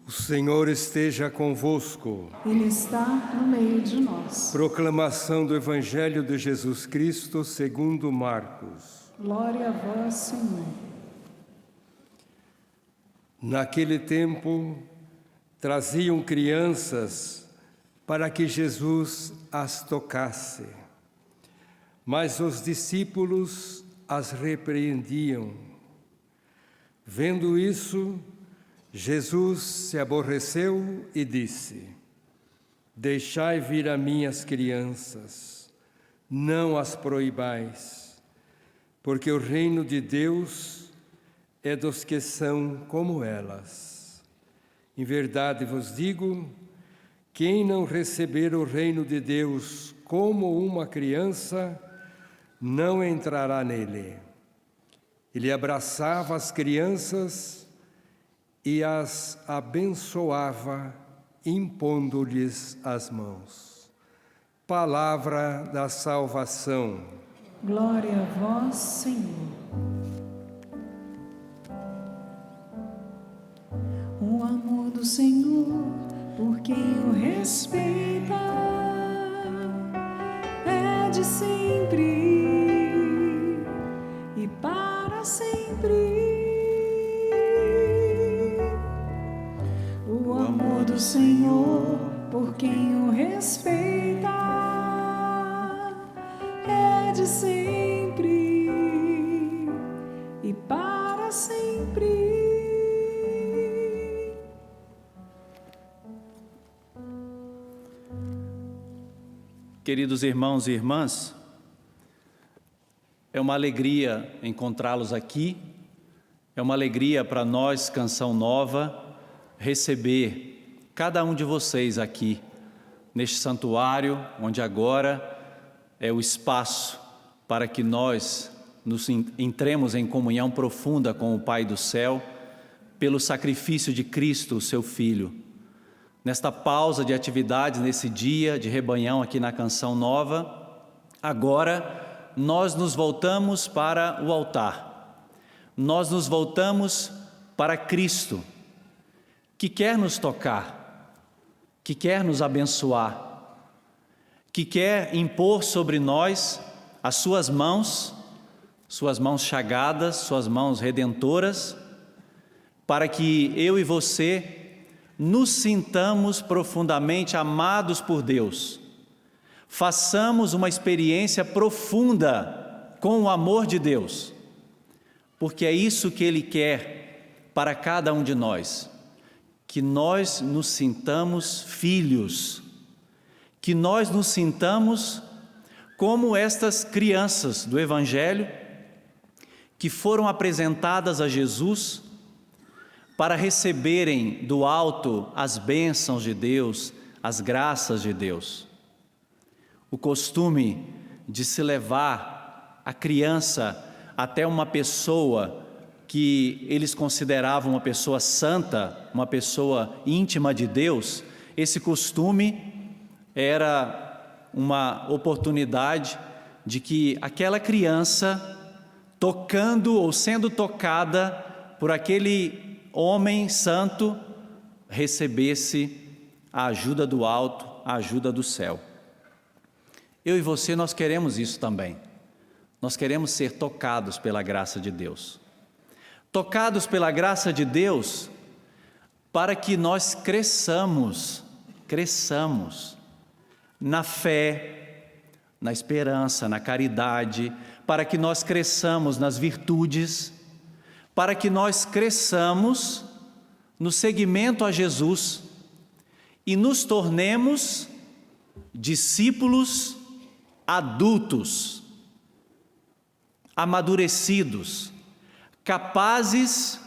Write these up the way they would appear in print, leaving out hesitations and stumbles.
O Senhor esteja convosco. Ele está no meio de nós. Proclamação do Evangelho de Jesus Cristo segundo Marcos. Glória a vós, Senhor. Naquele tempo, traziam crianças para que Jesus as tocasse. Mas os discípulos as repreendiam. Vendo isso, Jesus se aborreceu e disse: Deixai vir a mim as crianças, não as proibais, porque o reino de Deus é dos que são como elas. Em verdade vos digo, quem não receber o reino de Deus como uma criança, não entrará nele. Ele abraçava as crianças e as abençoava, impondo-lhes as mãos. Palavra da salvação. Glória a vós, Senhor. O amor do Senhor, por quem o respeita, é de sempre e para sempre. O amor do Senhor, por quem o respeita, é de sempre e para sempre. Queridos irmãos e irmãs, é uma alegria encontrá-los aqui, é uma alegria para nós, Canção Nova, receber cada um de vocês aqui, neste santuário, onde agora é o espaço para que nós nos entremos em comunhão profunda com o Pai do céu, pelo sacrifício de Cristo, o seu Filho. Nesta pausa de atividades, nesse dia de rebanhão aqui na Canção Nova, agora nós nos voltamos para o altar. Nós nos voltamos para Cristo, que quer nos tocar, que quer nos abençoar, que quer impor sobre nós as suas mãos chagadas, suas mãos redentoras, para que eu e você nos sintamos profundamente amados por Deus, façamos uma experiência profunda com o amor de Deus, porque é isso que Ele quer para cada um de nós, que nós nos sintamos filhos, que nós nos sintamos como estas crianças do Evangelho que foram apresentadas a Jesus para receberem do alto as bênçãos de Deus, as graças de Deus. O costume de se levar a criança até uma pessoa que eles consideravam uma pessoa santa, uma pessoa íntima de Deus, esse costume era uma oportunidade de que aquela criança, tocando ou sendo tocada por aquele homem santo, recebesse a ajuda do alto, a ajuda do céu. Eu e você, nós queremos isso também. Nós queremos ser tocados pela graça de Deus. Tocados pela graça de Deus, para que nós cresçamos na fé, na esperança, na caridade, para que nós cresçamos nas virtudes, para que nós cresçamos no seguimento a Jesus e nos tornemos discípulos adultos, amadurecidos, capazes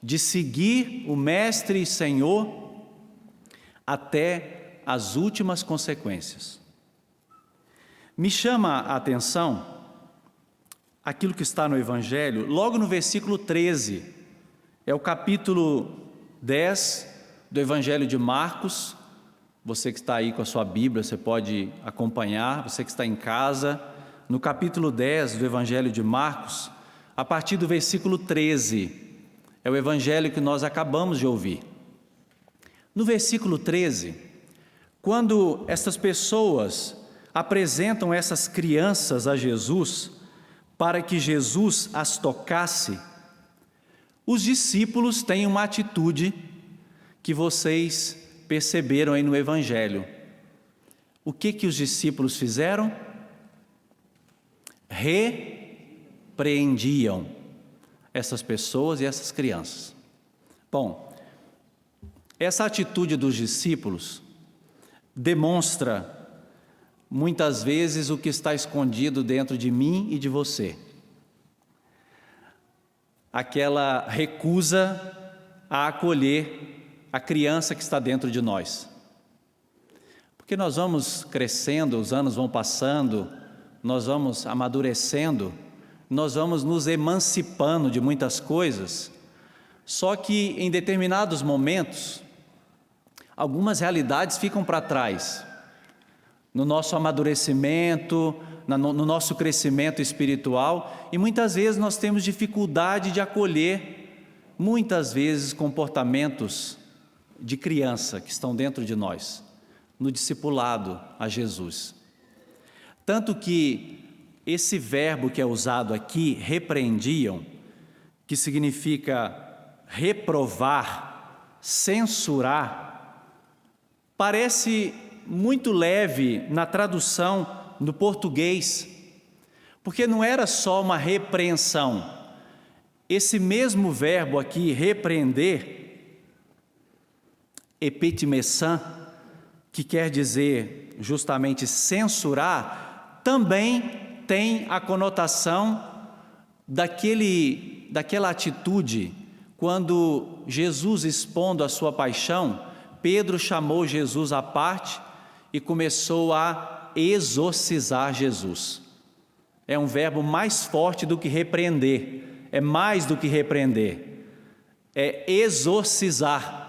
de seguir o Mestre e Senhor até as últimas consequências. Me chama a atenção aquilo que está no Evangelho, logo no versículo 13, é o capítulo 10 do Evangelho de Marcos. Você que está aí com a sua Bíblia, você pode acompanhar, você que está em casa, no capítulo 10 do Evangelho de Marcos, a partir do versículo 13, é o Evangelho que nós acabamos de ouvir. No versículo 13, quando essas pessoas apresentam essas crianças a Jesus, para que Jesus as tocasse, os discípulos têm uma atitude que vocês perceberam aí no Evangelho. O que os discípulos fizeram? Repreendiam essas pessoas e essas crianças. Bom, essa atitude dos discípulos demonstra muitas vezes o que está escondido dentro de mim e de você. Aquela recusa a acolher a criança que está dentro de nós. Porque nós vamos crescendo, os anos vão passando, nós vamos amadurecendo, nós vamos nos emancipando de muitas coisas, só que em determinados momentos, algumas realidades ficam para trás. No nosso amadurecimento, no nosso crescimento espiritual, e muitas vezes nós temos dificuldade de acolher, muitas vezes, comportamentos de criança que estão dentro de nós, no discipulado a Jesus. Tanto que esse verbo que é usado aqui, repreendiam, que significa reprovar, censurar, parece muito leve na tradução no português, porque não era só uma repreensão. Esse mesmo verbo aqui, repreender, epitimessan, que quer dizer justamente censurar, também tem a conotação daquela atitude, quando Jesus, expondo a sua paixão, Pedro chamou Jesus à parte e começou a exorcizar Jesus. É um verbo mais forte do que repreender, é mais do que repreender, é exorcizar.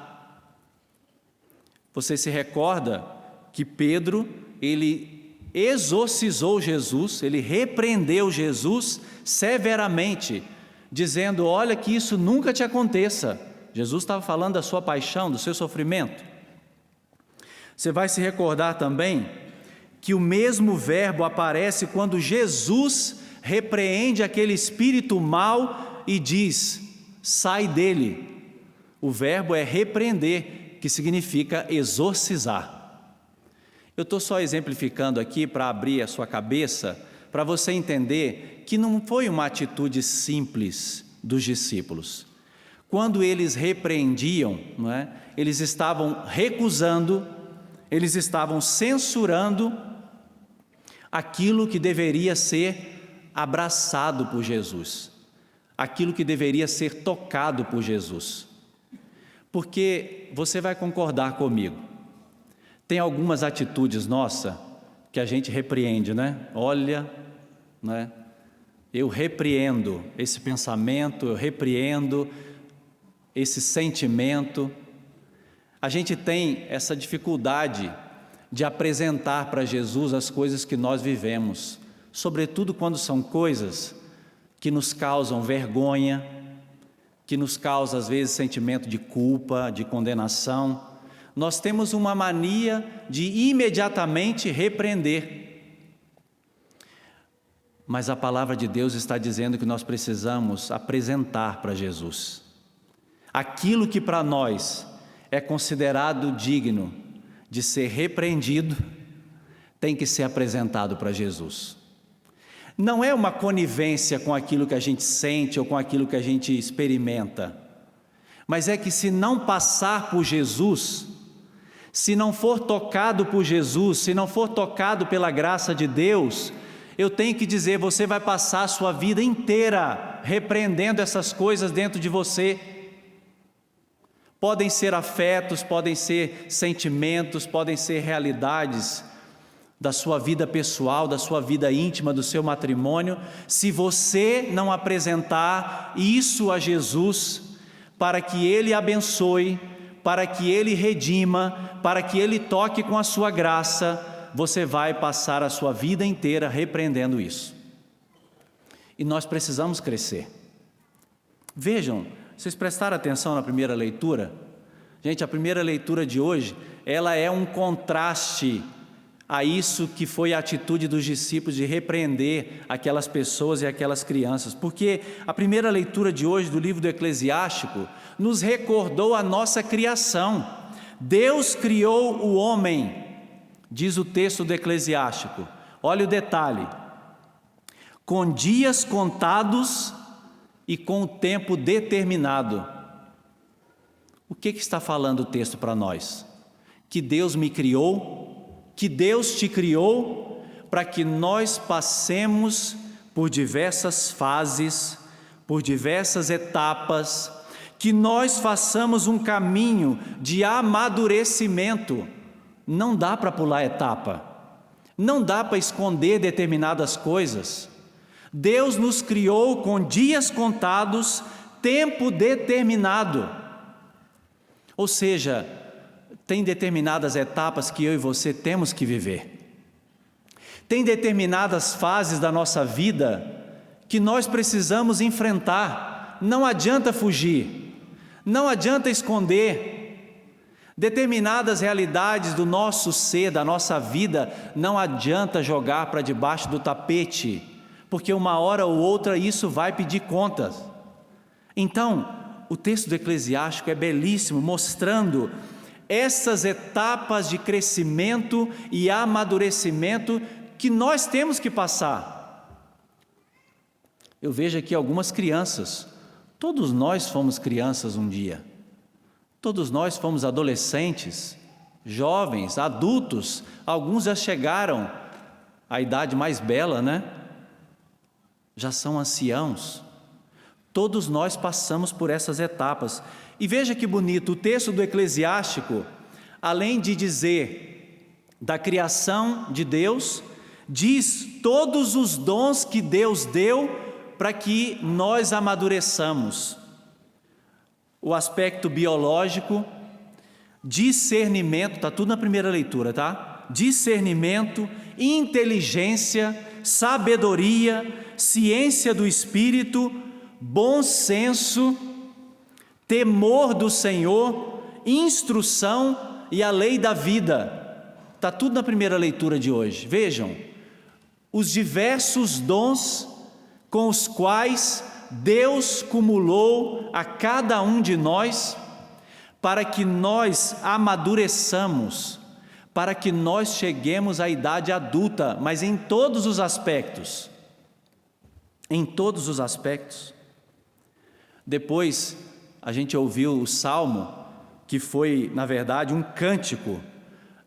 Você se recorda que Pedro, ele exorcizou Jesus, ele repreendeu Jesus severamente, dizendo: olha, que isso nunca te aconteça. Jesus estava falando da sua paixão, do seu sofrimento. Você vai se recordar também que o mesmo verbo aparece quando Jesus repreende aquele espírito mau e diz: sai dele. O verbo é repreender, que significa exorcizar. Eu estou só exemplificando aqui para abrir a sua cabeça, para você entender que não foi uma atitude simples dos discípulos. Quando eles repreendiam, não é? Eles estavam recusando, eles estavam censurando aquilo que deveria ser abraçado por Jesus, aquilo que deveria ser tocado por Jesus. Porque você vai concordar comigo, tem algumas atitudes nossas que a gente repreende, né? Olha, né? Eu repreendo esse pensamento, eu repreendo esse sentimento. A gente tem essa dificuldade de apresentar para Jesus as coisas que nós vivemos, sobretudo quando são coisas que nos causam vergonha, que nos causam às vezes sentimento de culpa, de condenação. Nós temos uma mania de imediatamente repreender. Mas a palavra de Deus está dizendo que nós precisamos apresentar para Jesus aquilo que para nós é considerado digno de ser repreendido, tem que ser apresentado para Jesus. Não é uma conivência com aquilo que a gente sente ou com aquilo que a gente experimenta, mas é que se não passar por Jesus, se não for tocado por Jesus, se não for tocado pela graça de Deus, eu tenho que dizer: você vai passar a sua vida inteira repreendendo essas coisas dentro de você. Podem ser afetos, podem ser sentimentos, podem ser realidades da sua vida pessoal, da sua vida íntima, do seu matrimônio. Se você não apresentar isso a Jesus, para que Ele abençoe, para que Ele redima, para que Ele toque com a sua graça, você vai passar a sua vida inteira repreendendo isso. E nós precisamos crescer. Vejam, vocês prestaram atenção na primeira leitura? Gente, a primeira leitura de hoje, ela é um contraste a isso que foi a atitude dos discípulos de repreender aquelas pessoas e aquelas crianças, porque a primeira leitura de hoje do livro do Eclesiástico nos recordou a nossa criação. Deus criou o homem, diz o texto do Eclesiástico. Olha o detalhe: com dias contados e com o tempo determinado. O que está falando o texto para nós? Que Deus me criou, que Deus te criou, para que nós passemos por diversas fases, por diversas etapas, que nós façamos um caminho de amadurecimento. Não dá para pular etapa, não dá para esconder determinadas coisas. Deus nos criou com dias contados, tempo determinado. Ou seja, tem determinadas etapas que eu e você temos que viver. Tem determinadas fases da nossa vida que nós precisamos enfrentar. Não adianta fugir, não adianta esconder. Determinadas realidades do nosso ser, da nossa vida, não adianta jogar para debaixo do tapete, porque uma hora ou outra isso vai pedir contas. Então, o texto do Eclesiástico é belíssimo, mostrando essas etapas de crescimento e amadurecimento que nós temos que passar. Eu vejo aqui algumas crianças. Todos nós fomos crianças um dia. Todos nós fomos adolescentes, jovens, adultos. Alguns já chegaram à idade mais bela, né? Já são anciãos. Todos nós passamos por essas etapas. E veja que bonito, o texto do Eclesiástico, além de dizer da criação de Deus, diz todos os dons que Deus deu para que nós amadureçamos. O aspecto biológico, discernimento, está tudo na primeira leitura, tá? Discernimento, inteligência, sabedoria, ciência do Espírito, bom senso, temor do Senhor, instrução e a lei da vida. Está tudo na primeira leitura de hoje. Vejam, os diversos dons com os quais Deus cumulou a cada um de nós, para que nós amadureçamos, para que nós cheguemos à idade adulta, mas em todos os aspectos. Em todos os aspectos. Depois a gente ouviu o Salmo, que foi, na verdade, um cântico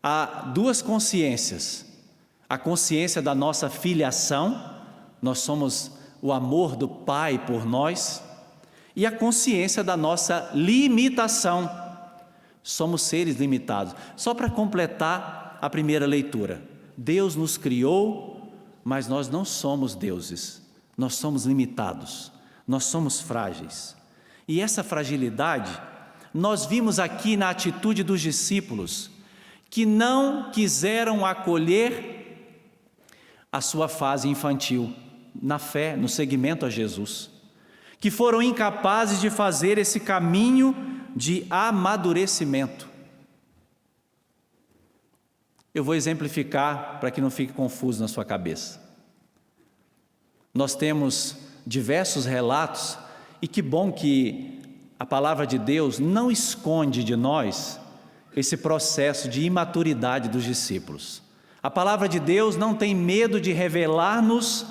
a duas consciências. A consciência da nossa filiação, nós somos o amor do Pai por nós, e a consciência da nossa limitação, somos seres limitados. Só para completar a primeira leitura, Deus nos criou, mas nós não somos deuses, nós somos limitados. Nós somos frágeis. E essa fragilidade, nós vimos aqui na atitude dos discípulos, que não quiseram acolher a sua fase infantil, na fé, no seguimento a Jesus, que foram incapazes de fazer esse caminho de amadurecimento. Eu vou exemplificar para que não fique confuso na sua cabeça. Nós temos diversos relatos, e que bom que a palavra de Deus não esconde de nós esse processo de imaturidade dos discípulos. A palavra de Deus não tem medo de revelar-nos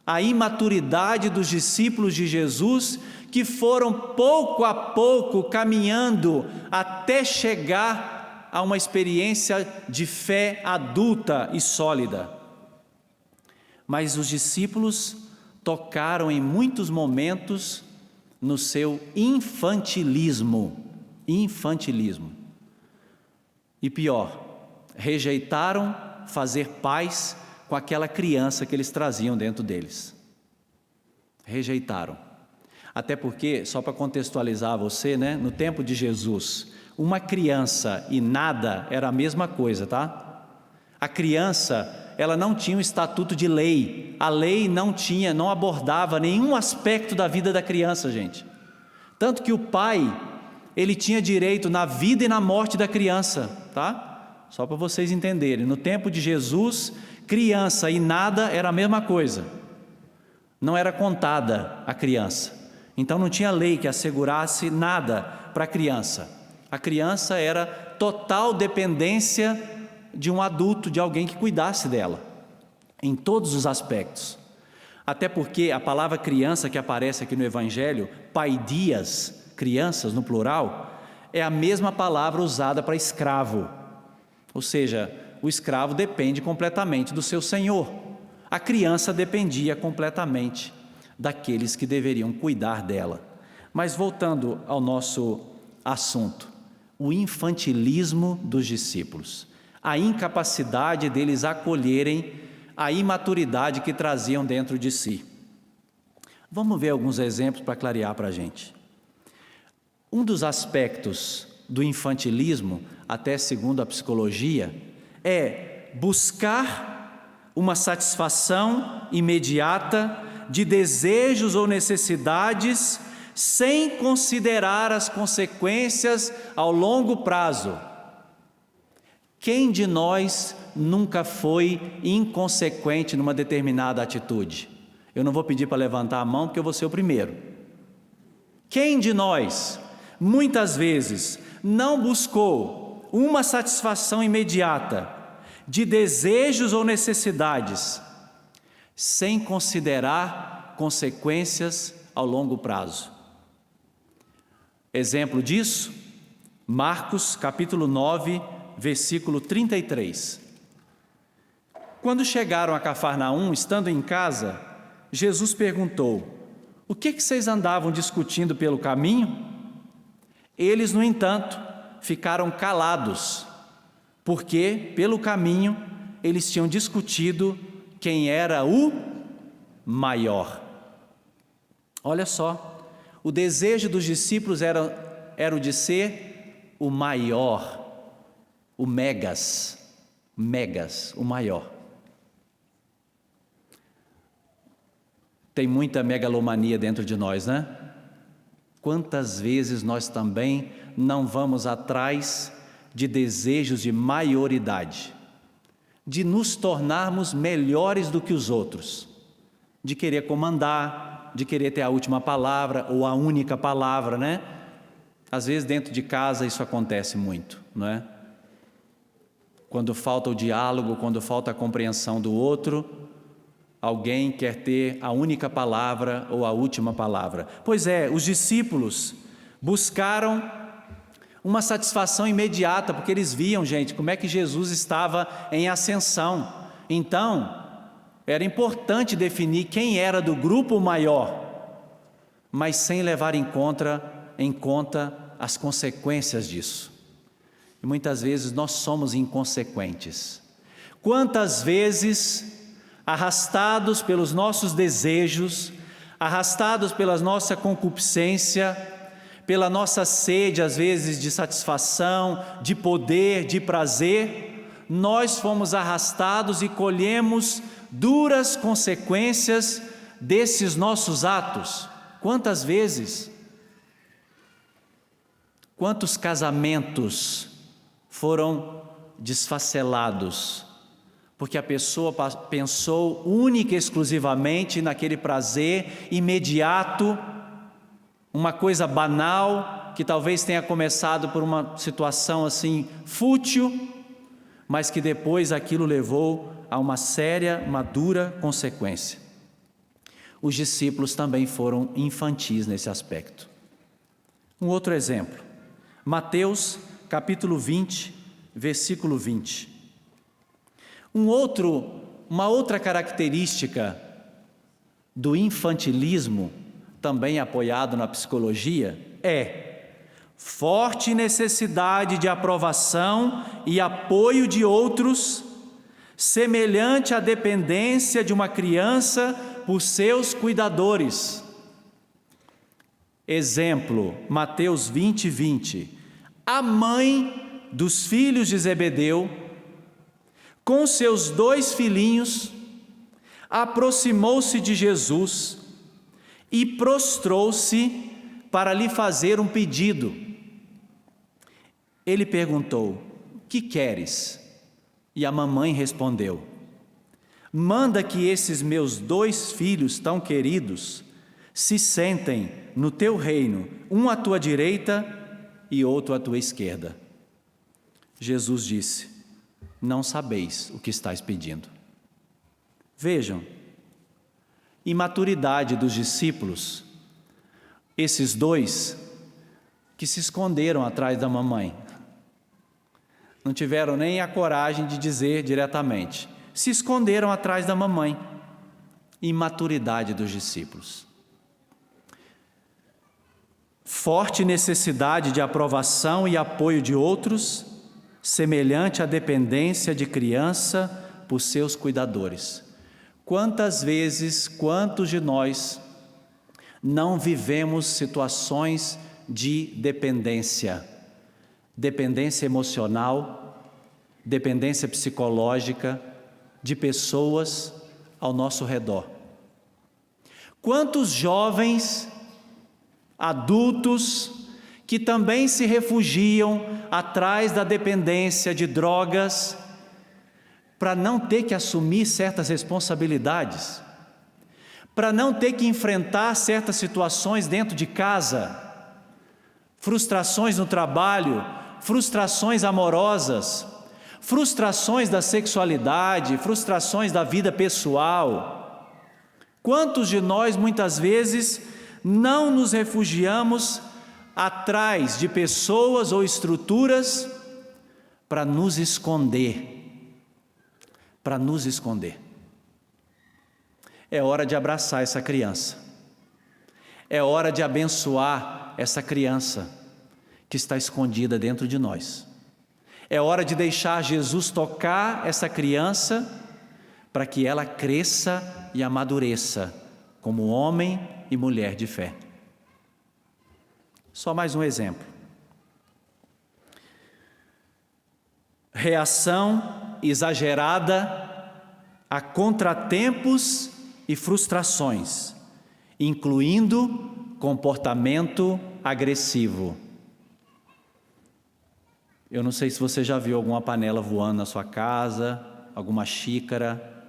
a imaturidade dos discípulos de Jesus, que foram pouco a pouco caminhando até chegar a uma experiência de fé adulta e sólida. Mas os discípulos tocaram em muitos momentos no seu infantilismo. E pior, rejeitaram fazer paz com aquela criança que eles traziam dentro deles. Rejeitaram. Até porque, só para contextualizar você, né? No tempo de Jesus, uma criança e nada era a mesma coisa, tá? A criança, ela não tinha um estatuto de lei. A lei não abordava nenhum aspecto da vida da criança, gente. Tanto que o pai, ele tinha direito na vida e na morte da criança, tá? Só para vocês entenderem, no tempo de Jesus, criança e nada era a mesma coisa, não era contada a criança, então não tinha lei que assegurasse nada para a criança era total dependência de um adulto, de alguém que cuidasse dela, em todos os aspectos, até porque a palavra criança que aparece aqui no Evangelho, paidias, crianças no plural, é a mesma palavra usada para escravo, ou seja, o escravo depende completamente do seu senhor, a criança dependia completamente daqueles que deveriam cuidar dela. Mas voltando ao nosso assunto, o infantilismo dos discípulos, a incapacidade deles acolherem a imaturidade que traziam dentro de si. Vamos ver alguns exemplos para clarear para a gente. Um dos aspectos do infantilismo, até segundo a psicologia, é buscar uma satisfação imediata de desejos ou necessidades sem considerar as consequências ao longo prazo. Quem de nós nunca foi inconsequente numa determinada atitude? Eu não vou pedir para levantar a mão porque eu vou ser o primeiro. Quem de nós, muitas vezes, não buscou uma satisfação imediata de desejos ou necessidades, sem considerar consequências ao longo prazo? Exemplo disso, Marcos capítulo 9, versículo 33. Quando chegaram a Cafarnaum, estando em casa, Jesus perguntou: o que vocês andavam discutindo pelo caminho? Eles, no entanto, ficaram calados, porque pelo caminho eles tinham discutido quem era o maior. Olha só, o desejo dos discípulos era o de ser o maior, o megas, o maior. Tem muita megalomania dentro de nós, né? Quantas vezes nós também não vamos atrás de desejos de maioridade, de nos tornarmos melhores do que os outros, de querer comandar, de querer ter a última palavra ou a única palavra, né? Às vezes dentro de casa isso acontece muito, não é? Quando falta o diálogo, quando falta a compreensão do outro, alguém quer ter a única palavra ou a última palavra. Pois é, os discípulos buscaram uma satisfação imediata, porque eles viam, gente, como é que Jesus estava em ascensão. Então, era importante definir quem era do grupo maior, mas sem levar em conta as consequências disso. E muitas vezes nós somos inconsequentes. Quantas vezes, arrastados pelos nossos desejos, arrastados pela nossa concupiscência, pela nossa sede, às vezes, de satisfação, de poder, de prazer, nós fomos arrastados e colhemos duras consequências desses nossos atos. Quantas vezes? Quantos casamentos foram desfacelados, porque a pessoa pensou única e exclusivamente naquele prazer imediato, uma coisa banal, que talvez tenha começado por uma situação assim fútil, mas que depois aquilo levou a uma dura consequência. Os discípulos também foram infantis nesse aspecto. Um outro exemplo, Mateus capítulo 20, versículo 20. Uma outra característica do infantilismo, também apoiado na psicologia, é forte necessidade de aprovação e apoio de outros, semelhante à dependência de uma criança por seus cuidadores. Exemplo, Mateus 20, 20. A mãe dos filhos de Zebedeu, com seus 2 filhinhos, aproximou-se de Jesus e prostrou-se para lhe fazer um pedido. Ele perguntou: que queres? E a mamãe respondeu: manda que esses meus 2 filhos tão queridos se sentem no teu reino, um à tua direita e outro à tua esquerda. Jesus disse: não sabeis o que estáis pedindo. Vejam, imaturidade dos discípulos, esses 2 que se esconderam atrás da mamãe, não tiveram nem a coragem de dizer diretamente, se esconderam atrás da mamãe. Imaturidade dos discípulos. Forte necessidade de aprovação e apoio de outros, semelhante à dependência de criança por seus cuidadores. Quantas vezes, quantos de nós não vivemos situações de dependência? Dependência emocional, dependência psicológica de pessoas ao nosso redor. Quantos jovens, adultos, que também se refugiam atrás da dependência de drogas para não ter que assumir certas responsabilidades, para não ter que enfrentar certas situações dentro de casa, frustrações no trabalho, frustrações amorosas, frustrações da sexualidade, frustrações da vida pessoal. Quantos de nós, muitas vezes, não nos refugiamos atrás de pessoas ou estruturas para nos esconder? Para nos esconder. É hora de abraçar essa criança. É hora de abençoar essa criança que está escondida dentro de nós. É hora de deixar Jesus tocar essa criança para que ela cresça e amadureça como homem e mulher de fé. Só mais um exemplo. Reação exagerada a contratempos e frustrações, incluindo comportamento agressivo. Eu não sei se você já viu alguma panela voando na sua casa, alguma xícara,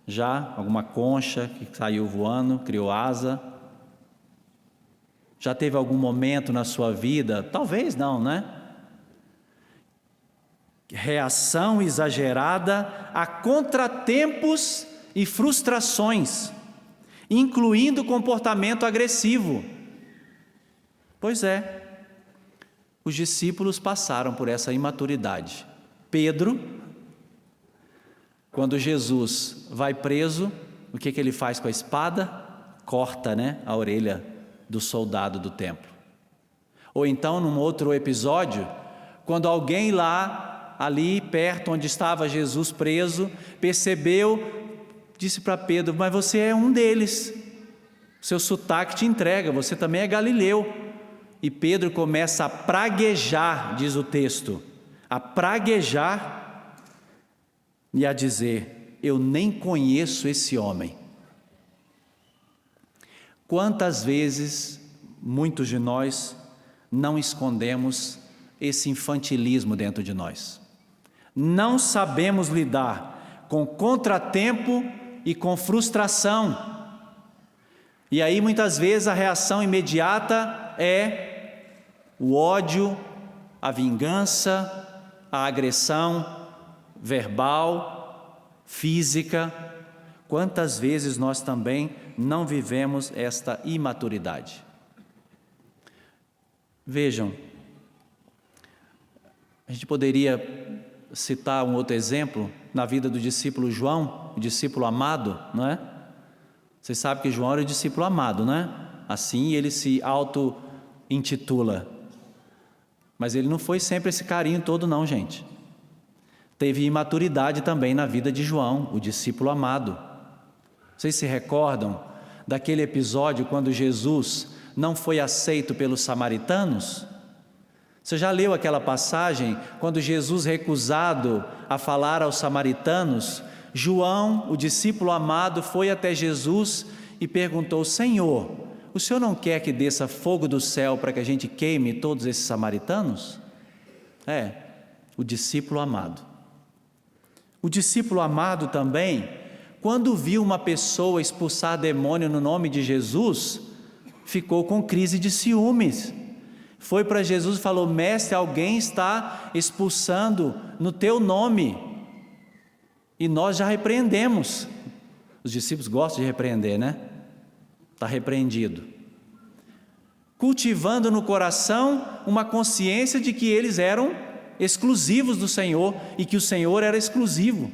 já? Alguma concha que saiu voando, criou asa. Já teve algum momento na sua vida? Talvez não, né? Reação exagerada a contratempos e frustrações, incluindo comportamento agressivo. Pois é, os discípulos passaram por essa imaturidade. Pedro, quando Jesus vai preso, o que ele faz com a espada? Corta, a orelha do soldado do templo. Ou então, num outro episódio, quando alguém ali perto onde estava Jesus preso, percebeu, disse para Pedro: mas você é um deles, seu sotaque te entrega, você também é galileu. E Pedro começa a praguejar, diz o texto, a praguejar e a dizer: eu nem conheço esse homem. Quantas vezes, muitos de nós, não escondemos esse infantilismo dentro de nós? Não sabemos lidar com contratempo e com frustração. E aí muitas vezes a reação imediata é o ódio, a vingança, a agressão verbal, física. Quantas vezes nós também não vivemos esta imaturidade? Vejam, a gente poderia citar um outro exemplo na vida do discípulo João, o discípulo amado, não é? Vocês sabem que João era o discípulo amado, não é? Assim ele se auto-intitula. Mas ele não foi sempre esse carinho todo não, gente. Teve imaturidade também na vida de João, o discípulo amado. Vocês se recordam daquele episódio quando Jesus não foi aceito pelos samaritanos? Você já leu aquela passagem quando Jesus, recusado a falar aos samaritanos, João, o discípulo amado, foi até Jesus e perguntou: Senhor, o Senhor não quer que desça fogo do céu para que a gente queime todos esses samaritanos? O discípulo amado. O discípulo amado também, quando viu uma pessoa expulsar demônio no nome de Jesus, ficou com crise de ciúmes. Foi para Jesus e falou: mestre, alguém está expulsando no teu nome. E nós já repreendemos. Os discípulos gostam de repreender, né? Está repreendido. Cultivando no coração uma consciência de que eles eram exclusivos do Senhor e que o Senhor era exclusivo.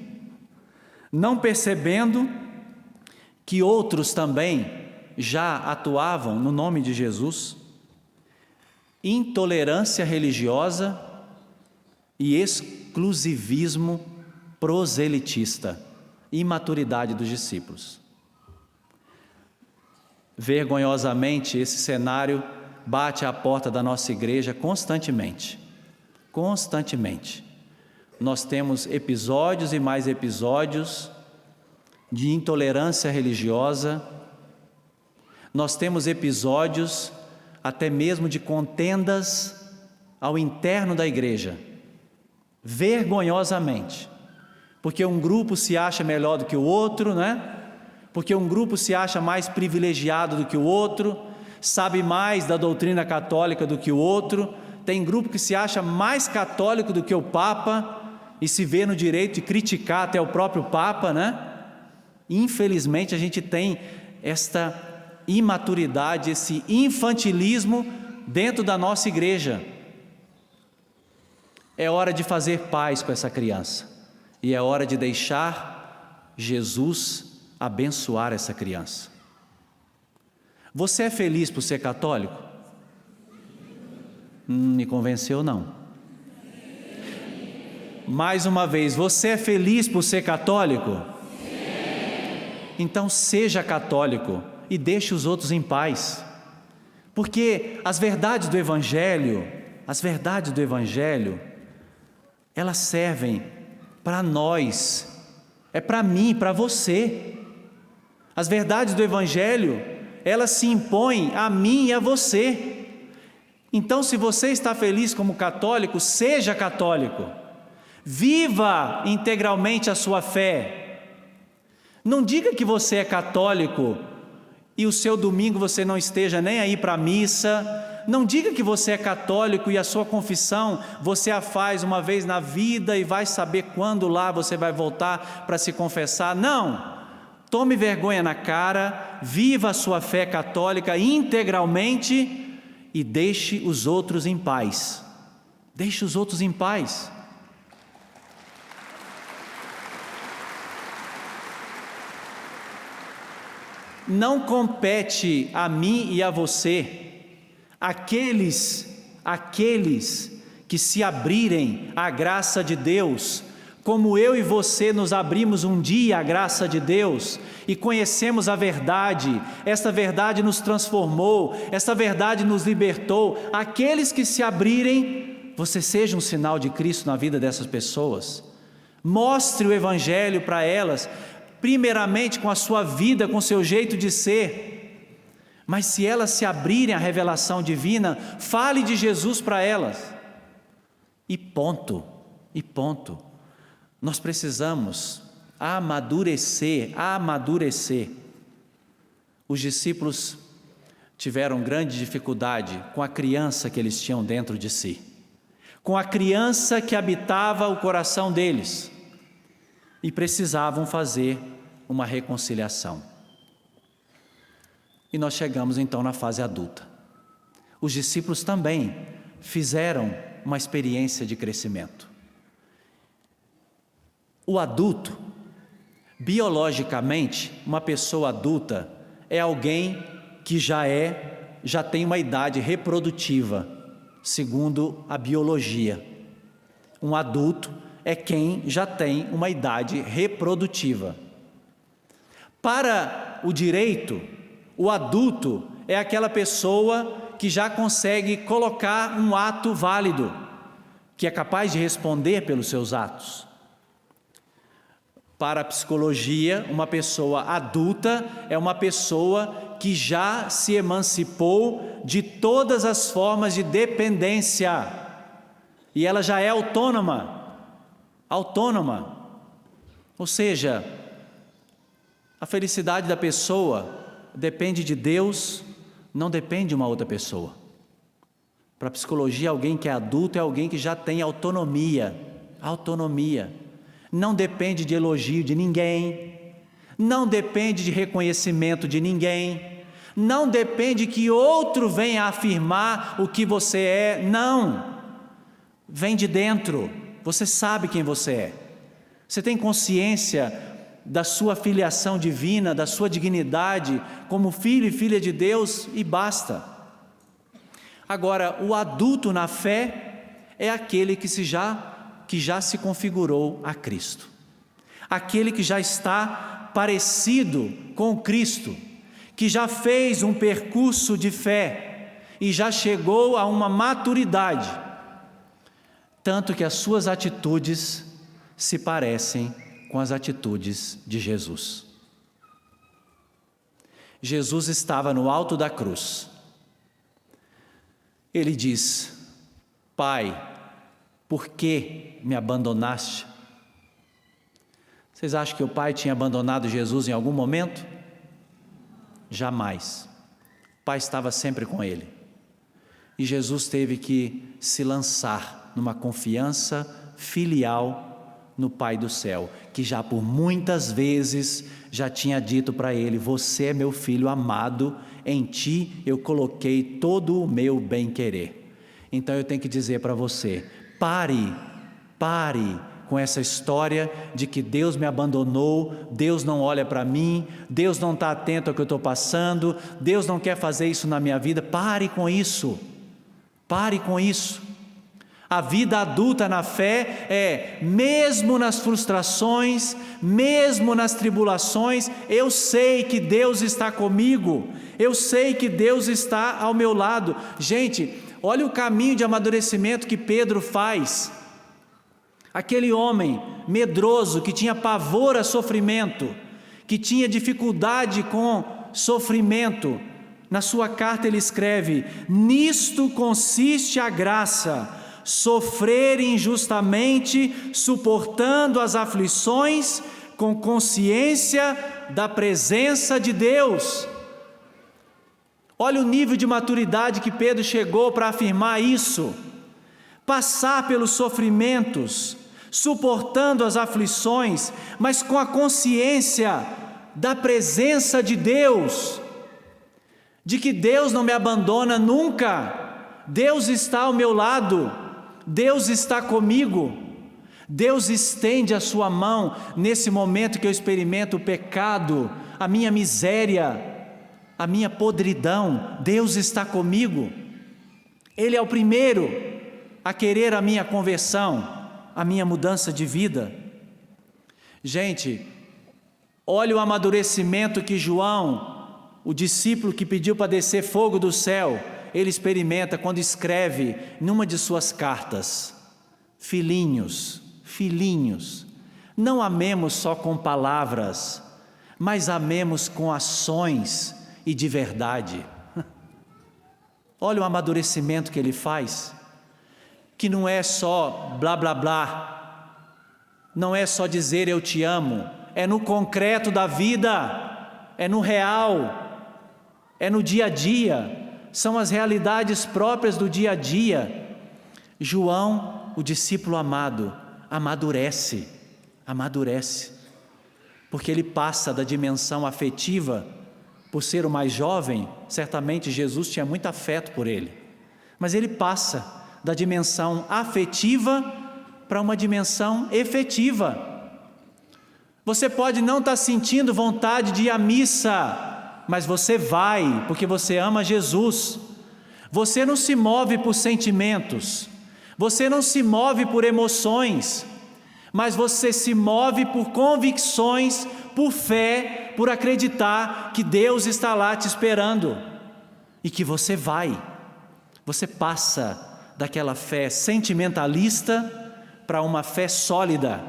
Não percebendo que outros também já atuavam no nome de Jesus. Intolerância religiosa e exclusivismo proselitista, imaturidade dos discípulos. Vergonhosamente, esse cenário bate à porta da nossa igreja constantemente. Constantemente. Nós temos episódios e mais episódios de intolerância religiosa, nós temos episódios até mesmo de contendas ao interno da igreja, vergonhosamente, porque um grupo se acha melhor do que o outro, né? Porque um grupo se acha mais privilegiado do que o outro, sabe mais da doutrina católica do que o outro, tem grupo que se acha mais católico do que o Papa e se vê no direito de criticar até o próprio Papa, né? Infelizmente a gente tem esta imaturidade, esse infantilismo dentro da nossa igreja. É hora de fazer paz com essa criança e é hora de deixar Jesus abençoar essa criança. Você é feliz por ser católico? Me convenceu não. Mais uma vez, você é feliz por ser católico? Então seja católico e deixe os outros em paz, porque as verdades do Evangelho, elas servem para nós, é para mim, para você. As verdades do Evangelho, elas se impõem a mim e a você. Então, se você está feliz como católico, seja católico, viva integralmente a sua fé. Não diga que você é católico e o seu domingo você não esteja nem aí para a missa. Não diga que você é católico e a sua confissão você a faz uma vez na vida e vai saber quando lá você vai voltar para se confessar. Não, tome vergonha na cara, viva a sua fé católica integralmente e deixe os outros em paz. Deixe os outros em paz. Não compete a mim e a você, aqueles que se abrirem à graça de Deus, como eu e você nos abrimos um dia à graça de Deus e conhecemos a verdade, esta verdade nos transformou, esta verdade nos libertou. Aqueles que se abrirem, você seja um sinal de Cristo na vida dessas pessoas, mostre o Evangelho para elas, primeiramente com a sua vida, com o seu jeito de ser, mas se elas se abrirem à revelação divina, fale de Jesus para elas, e ponto. Nós precisamos amadurecer. Os discípulos tiveram grande dificuldade com a criança que eles tinham dentro de si, com a criança que habitava o coração deles, e precisavam fazer uma reconciliação. E nós chegamos então na fase adulta. Os discípulos também fizeram uma experiência de crescimento. O adulto, biologicamente, uma pessoa adulta é alguém que já tem uma idade reprodutiva, segundo a biologia. Um adulto é quem já tem uma idade reprodutiva. Para o direito, o adulto é aquela pessoa que já consegue colocar um ato válido, que é capaz de responder pelos seus atos. Para a psicologia, uma pessoa adulta é uma pessoa que já se emancipou de todas as formas de dependência. e ela já é autônoma. Ou seja, a felicidade da pessoa depende de Deus, não depende de uma outra pessoa. Para a psicologia, alguém que é adulto é alguém que já tem autonomia. Não depende de elogio de ninguém, não depende de reconhecimento de ninguém, não depende que outro venha afirmar o que você é, não. Vem de dentro, você sabe quem você é. Você tem consciência da sua filiação divina, da sua dignidade como filho e filha de Deus, e basta. Agora, o adulto na fé é aquele que já se configurou a Cristo, aquele que já está parecido com Cristo, que já fez um percurso de fé e já chegou a uma maturidade, tanto que as suas atitudes se parecem com as atitudes de Jesus. Jesus estava no alto da cruz. Ele diz: Pai, por que me abandonaste? Vocês acham que o Pai tinha abandonado Jesus em algum momento? Jamais. O Pai estava sempre com ele. E Jesus teve que se lançar numa confiança filial no Pai do céu, que já por muitas vezes já tinha dito para ele: você é meu filho amado, em ti eu coloquei todo o meu bem-querer. Então eu tenho que dizer para você: pare com essa história de que Deus me abandonou, Deus não olha para mim, Deus não está atento ao que eu estou passando, Deus não quer fazer isso na minha vida. Pare com isso. A vida adulta na fé é, mesmo nas frustrações, mesmo nas tribulações, eu sei que Deus está comigo, eu sei que Deus está ao meu lado. Gente, olha o caminho de amadurecimento que Pedro faz. Aquele homem medroso, que tinha pavor a sofrimento, que tinha dificuldade com sofrimento, na sua carta ele escreve: nisto consiste a graça, sofrer injustamente, suportando as aflições, com consciência da presença de Deus. Olha o nível de maturidade que Pedro chegou para afirmar isso. Passar pelos sofrimentos, suportando as aflições, mas com a consciência da presença de Deus, de que Deus não me abandona nunca, Deus está ao meu lado, Deus está comigo. Deus estende a sua mão nesse momento que eu experimento o pecado, a minha miséria, a minha podridão. Deus está comigo. Ele é o primeiro a querer a minha conversão, a minha mudança de vida. Gente, olha o amadurecimento que João, o discípulo que pediu para descer fogo do céu, ele experimenta quando escreve numa de suas cartas: filhinhos, não amemos só com palavras, mas amemos com ações e de verdade. Olha o amadurecimento que ele faz, que não é só blá blá blá, não é só dizer eu te amo, é no concreto da vida, é no real, é no dia a dia, são as realidades próprias do dia a dia. João, o discípulo amado, amadurece, porque ele passa da dimensão afetiva. Por ser o mais jovem, certamente Jesus tinha muito afeto por ele, mas ele passa da dimensão afetiva para uma dimensão efetiva. Você pode não estar sentindo vontade de ir à missa, mas você vai, porque você ama Jesus. Você não se move por sentimentos, você não se move por emoções, mas você se move por convicções, por fé, por acreditar que Deus está lá te esperando e que você vai. Você passa daquela fé sentimentalista para uma fé sólida,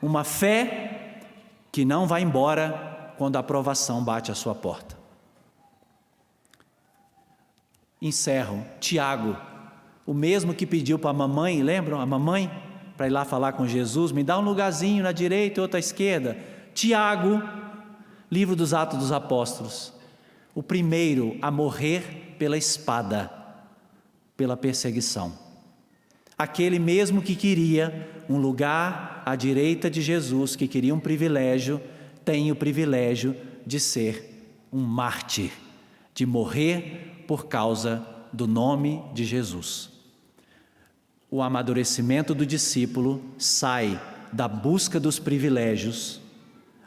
uma fé que não vai embora quando a aprovação bate à sua porta. Encerro. Tiago, O mesmo que pediu para a mamãe, lembram? A mamãe, para ir lá falar com Jesus, me dá um lugarzinho na direita e outro à esquerda. Tiago, livro dos Atos dos Apóstolos, o primeiro a morrer pela espada, pela perseguição. Aquele mesmo que queria um lugar à direita de Jesus, que queria um privilégio, tem o privilégio de ser um mártir, de morrer por causa do nome de Jesus. O amadurecimento do discípulo sai da busca dos privilégios,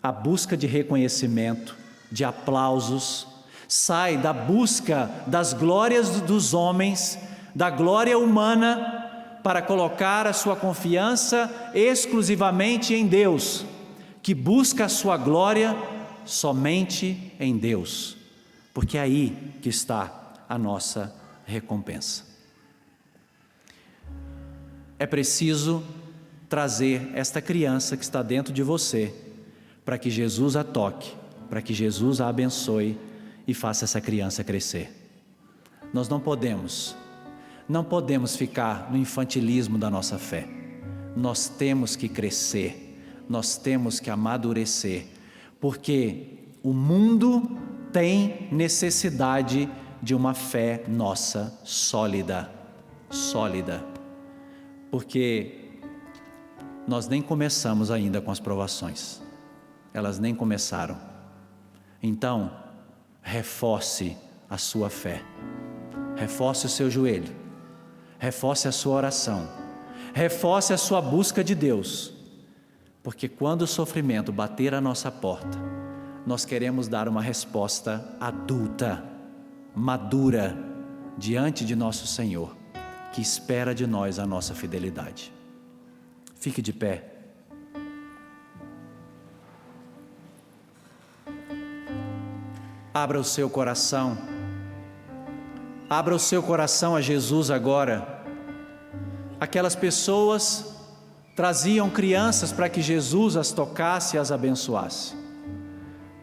a busca de reconhecimento, de aplausos, sai da busca das glórias dos homens, da glória humana, para colocar a sua confiança exclusivamente em Deus, que busca a sua glória somente em Deus, porque é aí que está a nossa recompensa. É preciso trazer esta criança que está dentro de você, para que Jesus a toque, para que Jesus a abençoe e faça essa criança crescer. Nós não podemos ficar no infantilismo da nossa fé. Nós temos que crescer, nós temos que amadurecer, porque o mundo tem necessidade de uma fé nossa sólida, porque nós nem começamos ainda com as provações, elas nem começaram. Então, reforce a sua fé, reforce o seu joelho, reforce a sua oração, reforce a sua busca de Deus, porque quando o sofrimento bater à nossa porta, nós queremos dar uma resposta adulta, madura, diante de nosso Senhor, que espera de nós a nossa fidelidade. Fique de pé. Abra o seu coração. Abra o seu coração a Jesus agora. Aquelas pessoas traziam crianças para que Jesus as tocasse e as abençoasse.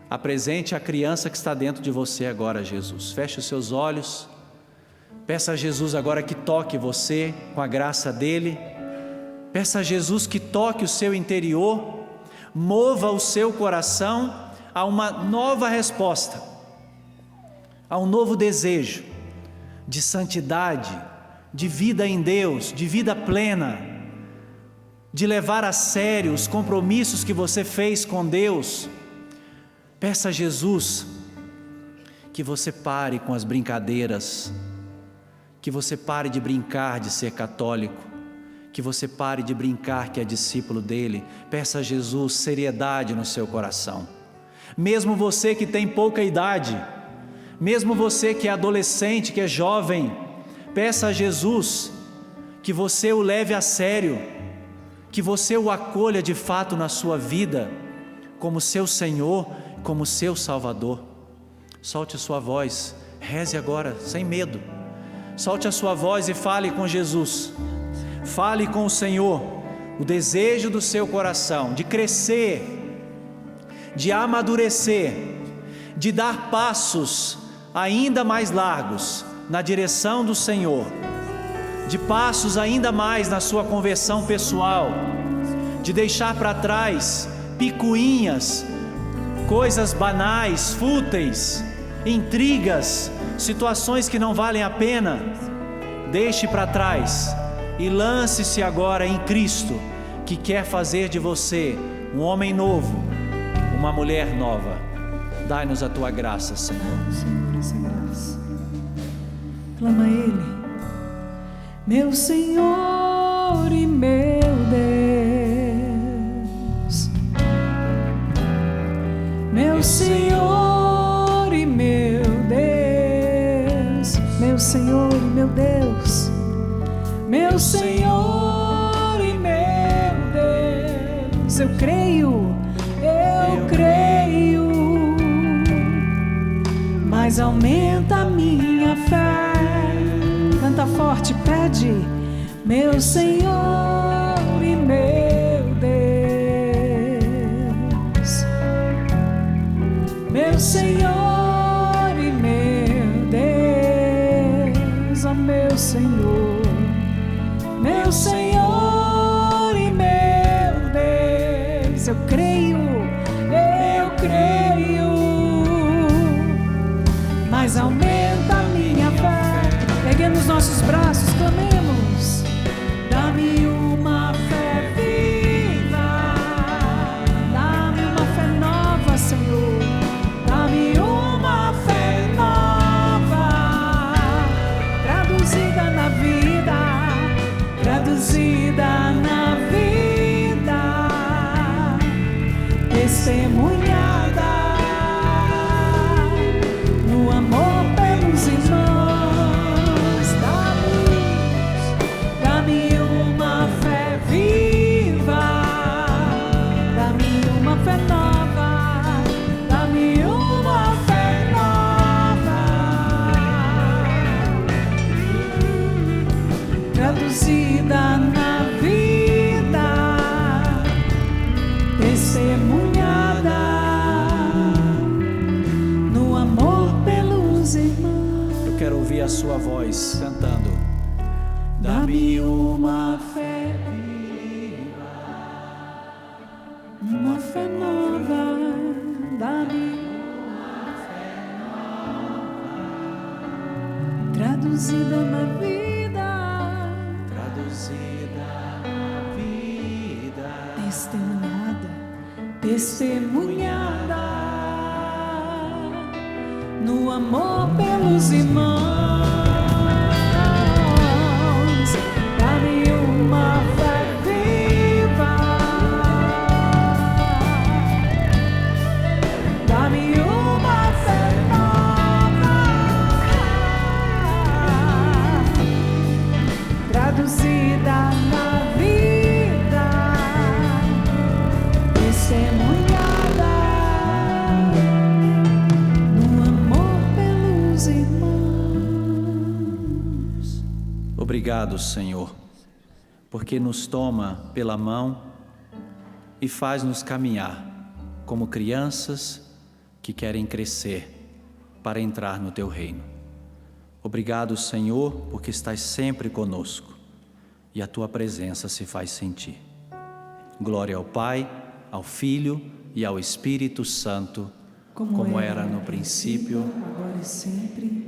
Apresente a criança que está dentro de você agora, Jesus. Feche os seus olhos. Peça a Jesus agora que toque você com a graça dEle. Peça a Jesus que toque o seu interior, mova o seu coração a uma nova resposta, a um novo desejo de santidade, de vida em Deus, de vida plena, de levar a sério os compromissos que você fez com Deus. Peça a Jesus que você pare com as brincadeiras, que você pare de brincar de ser católico, que você pare de brincar que é discípulo dele. Peça a Jesus seriedade no seu coração. Mesmo você que tem pouca idade, mesmo você que é adolescente, que é jovem, peça a Jesus que você o leve a sério, que você o acolha de fato na sua vida, como seu Senhor, como seu Salvador. Solte a sua voz, reze agora, sem medo. Solte a sua voz e fale com Jesus. Fale com o Senhor o desejo do seu coração de crescer, de amadurecer, de dar passos ainda mais largos na direção do Senhor, de passos ainda mais na sua conversão pessoal, de deixar para trás picuinhas, coisas banais, fúteis, intrigas, situações que não valem a pena. Deixe para trás e lance-se agora em Cristo, que quer fazer de você um homem novo, uma mulher nova. Dai-nos a tua graça, Senhor. Senhor, essa graça. Clama a Ele, meu Senhor e meu Deus, meu Senhor e meu Deus, meu Senhor e meu Deus, meu Senhor e meu Deus. Eu creio, mas aumenta a minha fé. Canta forte, pede, meu Senhor e meu Deus, meu Senhor e meu Deus, ó meu Senhor. eu creio, mas aumenta a minha fé. Peguemos nos nossos braços, clamemos. Dá-me uma fé viva, dá-me uma fé nova, Senhor. Dá-me uma fé nova, traduzida na vida, traduzida na vida, testemunhada no amor pelos irmãos. Dá-me uma fé viva, dá-me uma fé nova, dá-me uma fé nova, traduzida na vida, testemunhada no amor pelos irmãos. Eu quero ouvir a sua voz cantando. Dá-me uma fé viva, uma fé nova, dá-me uma fé nova, traduzida na vida, Traduzida na vida, testemunhada no amor pelos irmãos. Dá-me uma fé viva, dá-me uma fé nova, traduzida na vida, testemunhada no amor pelos irmãos. obrigado, Senhor, porque nos toma pela mão e faz-nos caminhar como crianças que querem crescer para entrar no Teu reino. Obrigado, Senhor, porque estás sempre conosco e a Tua presença se faz sentir. Glória ao Pai, ao Filho e ao Espírito Santo, como era no princípio, agora e sempre,